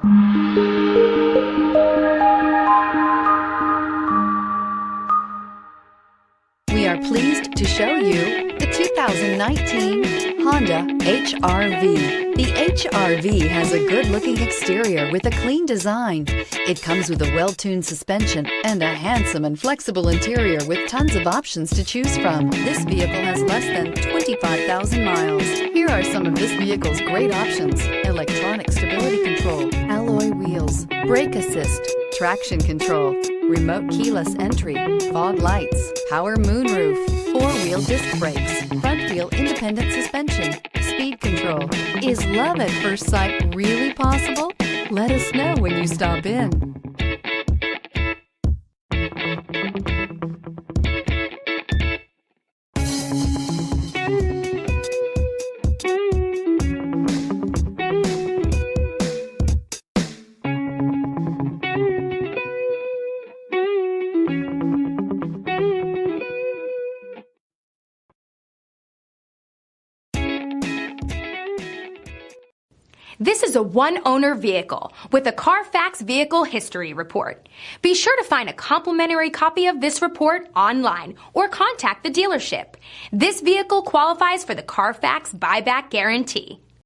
We are pleased to show you the 2019 Honda HR-V. The HR-V has a good-looking exterior with a clean design. It comes with a well-tuned suspension and a handsome and flexible interior with tons of options to choose from. This vehicle has less than 25,000 miles. Here are some of this vehicle's great options: electronic stability control, alloy wheels, brake assist, traction control, remote keyless entry, fog lights, power moonroof, four-wheel disc brakes, front wheel independent suspension, speed control. Is love at first sight really possible? Let us know when you stop in. This is a one-owner vehicle with a Carfax Vehicle History Report. Be sure to find a complimentary copy of this report online or contact the dealership. This vehicle qualifies for the Carfax Buyback Guarantee.